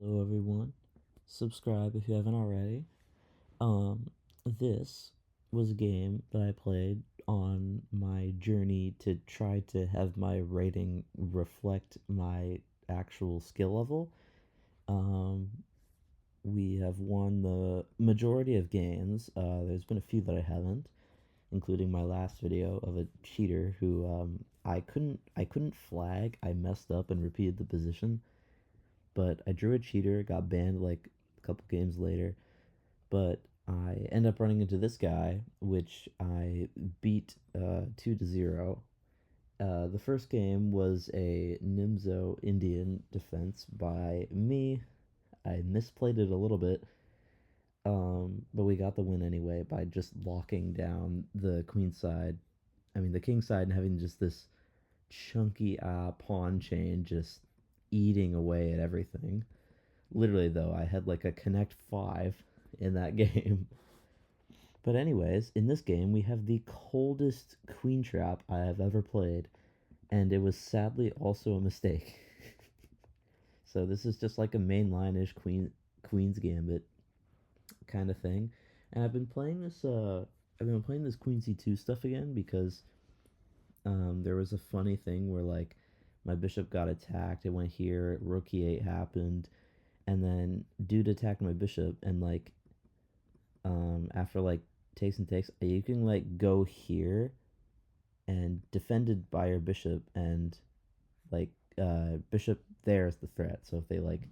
Hello everyone. Subscribe if you haven't already. This was a game that I played on my journey to try to have my rating reflect my actual skill level. Um, we have won the majority of games. There's been a few that I haven't, including my last video of a cheater who I couldn't flag. I messed up and repeated the position, but I drew a cheater, got banned like a couple games later. But I end up running into this guy, which I beat 2-0. The first game was a Nimzo Indian defense by me. I misplayed it a little bit, but we got the win anyway by just locking down the queen side. I mean, the king side, and having just this chunky pawn chain just eating away at everything. Literally, though, I had like a connect 5 in that game. But anyways, in this game we have the coldest queen trap I have ever played, and it was sadly also a mistake. So this is just like a mainline-ish queen's gambit kind of thing. And I've been playing this queen c2 stuff again because there was a funny thing where like my bishop got attacked, it went here, rook e8 happened, and then dude attacked my bishop, and like after like takes and takes, you can like go here and defended by your bishop, and like bishop there is the threat. So if they like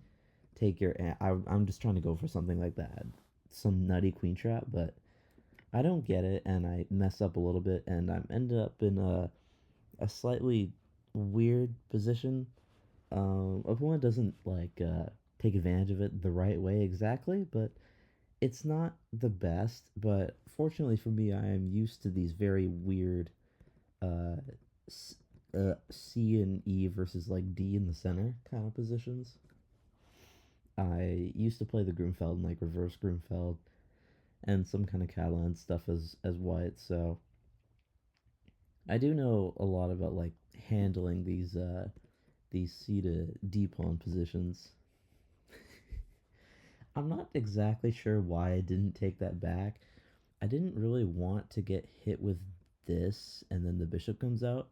take your, I'm just trying to go for something like that, some nutty queen trap, but I don't get it, and I mess up a little bit, and I'm ended up in a slightly weird position. Opponent doesn't like take advantage of it the right way exactly, but it's not the best. But fortunately for me, I am used to these very weird uh, C and E versus like D in the center kind of positions. I used to play the Grunfeld and like reverse Grunfeld and some kind of Catalan stuff as white, so I do know a lot about like handling these C to D pawn positions. I'm not exactly sure why I didn't take that back. I didn't really want to get hit with this and then the bishop comes out.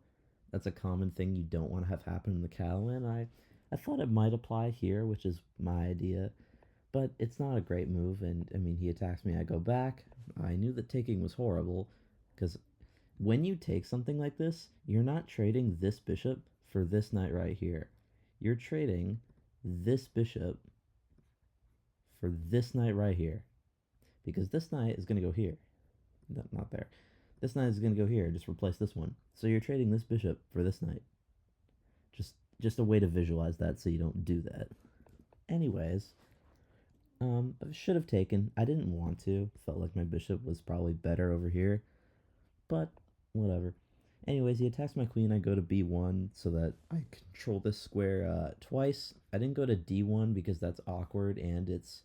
That's a common thing you don't want to have happen in the Catalan. I thought it might apply here, which is my idea, but it's not a great move. And I mean, he attacks me, I go back. I knew that taking was horrible because when you take something like this, you're not trading this bishop for this knight right here. You're trading this bishop for this knight right here because this knight is going to go here. No, not there. This knight is going to go here. Just replace this one. So you're trading this bishop for this knight. Just a way to visualize that so you don't do that. Anyways, I should have taken. I didn't want to. Felt like my bishop was probably better over here, but whatever. Anyways, he attacks my queen. I go to b1 so that I control this square twice. I didn't go to d1 because that's awkward and it's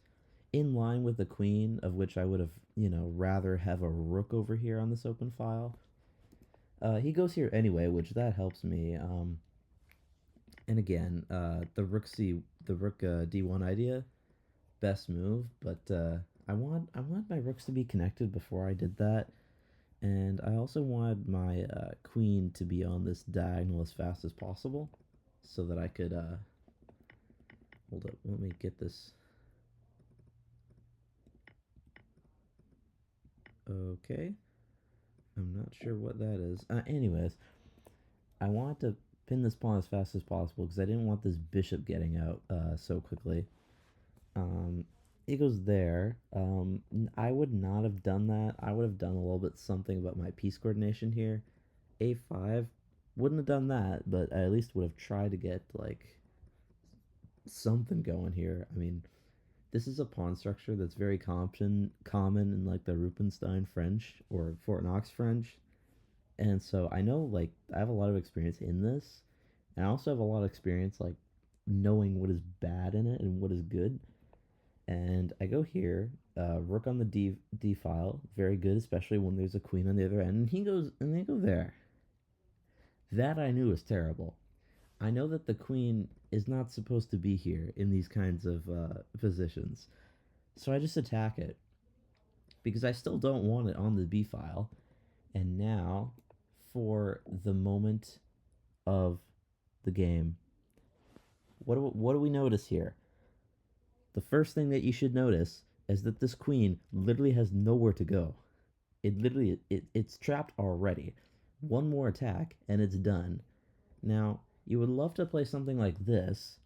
in line with the queen, of which I would have, rather have a rook over here on this open file. He goes here anyway, which that helps me. And again, the rook d1 idea, best move, but I want my rooks to be connected before I did that, and I also wanted my queen to be on this diagonal as fast as possible, so that I could hold up. Let me get this. Okay, I'm not sure what that is. Anyways, I wanted to pin this pawn as fast as possible because I didn't want this bishop getting out so quickly. Um, it goes there. I would not have done that. I would have done a little bit something about my piece coordination here. A5 wouldn't have done that, but I at least would have tried to get like something going here. I mean, this is a pawn structure that's very common in like the Rubenstein French or Fort Knox French. And so I know like I have a lot of experience in this, and I also have a lot of experience like knowing what is bad in it and what is good. And I go here, rook on the D file, very good, especially when there's a queen on the other end. And he goes, and they go there. That I knew was terrible. I know that the queen is not supposed to be here in these kinds of positions, so I just attack it because I still don't want it on the b file. And now, for the moment of the game, what do we notice here? The first thing that you should notice is that this queen literally has nowhere to go. It's trapped already. One more attack and it's done. Now, you would love to play something like this,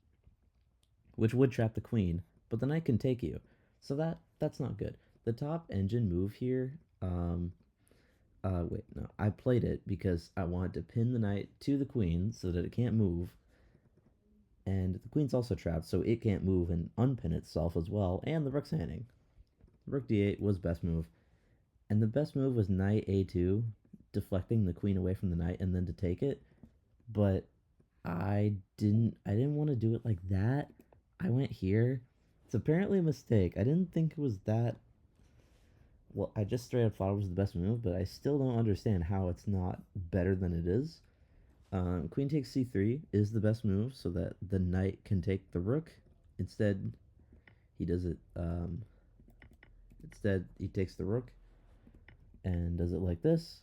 which would trap the queen, but the knight can take you. So that's not good. The top engine move here, wait, no. I played it because I wanted to pin the knight to the queen so that it can't move. And the queen's also trapped, so it can't move and unpin itself as well. And the rook's handing. Rook d8 was best move. And the best move was knight a2, deflecting the queen away from the knight and then to take it. But I didn't want to do it like that. I went here. It's apparently a mistake. I didn't think it was that. Well, I just straight up thought it was the best move, but I still don't understand how it's not better than it is. Queen takes c3 is the best move so that the knight can take the rook. Instead, he does it. Instead, he takes the rook and does it like this,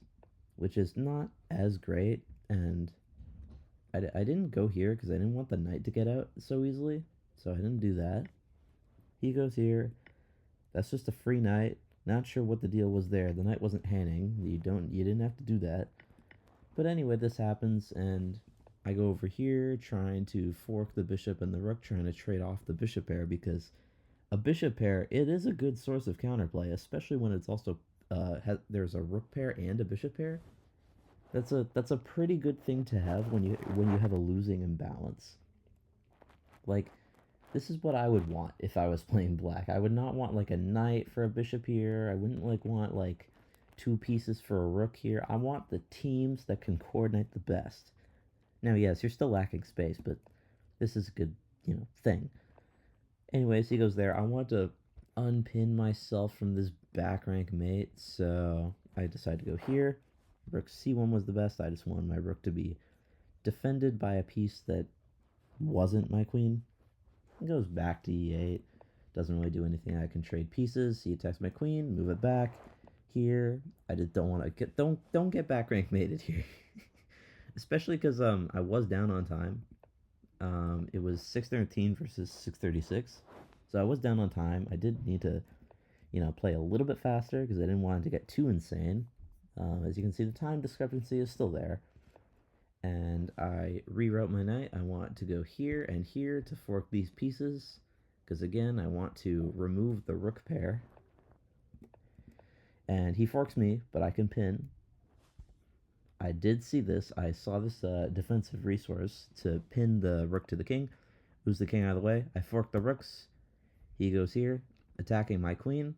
which is not as great. And I didn't go here because I didn't want the knight to get out so easily, so I didn't do that. He goes here. That's just a free knight. Not sure what the deal was there. The knight wasn't handing. You didn't have to do that. But anyway, this happens, and I go over here trying to fork the bishop and the rook, trying to trade off the bishop pair, because a bishop pair, it is a good source of counterplay, especially when it's also there's a rook pair and a bishop pair. That's a pretty good thing to have when you have a losing imbalance. Like, this is what I would want if I was playing black. I would not want like a knight for a bishop here. I wouldn't want like two pieces for a rook here. I want the teams that can coordinate the best. Now, yes, you're still lacking space, but this is a good, thing. Anyways, he goes there. I want to unpin myself from this back rank mate, so I decide to go here. Rook c1 was the best. I just wanted my rook to be defended by a piece that wasn't my queen. He goes back to e8. Doesn't really do anything. I can trade pieces. He attacks my queen, move it back. Here, I just don't want to get don't get back rank mated here. Especially because I was down on time. It was 6:13 versus 6:36, so I was down on time. I did need to, play a little bit faster because I didn't want it to get too insane. As you can see, the time discrepancy is still there. And I rewrote my knight. I want to go here and here to fork these pieces, because again, I want to remove the rook pair. And he forks me, but I can pin. I did see this. I saw this defensive resource to pin the rook to the king. Moves the king out of the way. I fork the rooks. He goes here, attacking my queen.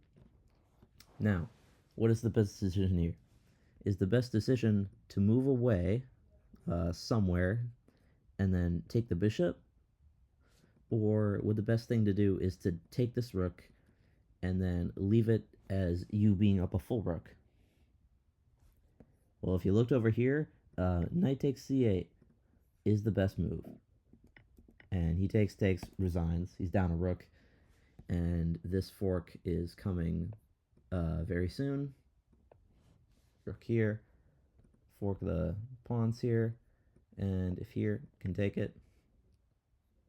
Now, what is the best decision here? Is the best decision to move away somewhere and then take the bishop? Or would the best thing to do is to take this rook and then leave it as you being up a full rook? Well, if you looked over here, knight takes c8 is the best move. And he takes, resigns. He's down a rook. And this fork is coming very soon. Rook here. Fork the pawns here. And if here, can take it.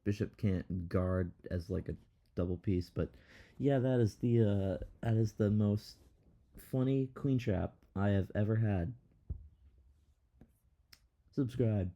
Bishop can't guard as like a double piece. But yeah, that is the most funny queen trap I have ever had. Subscribe.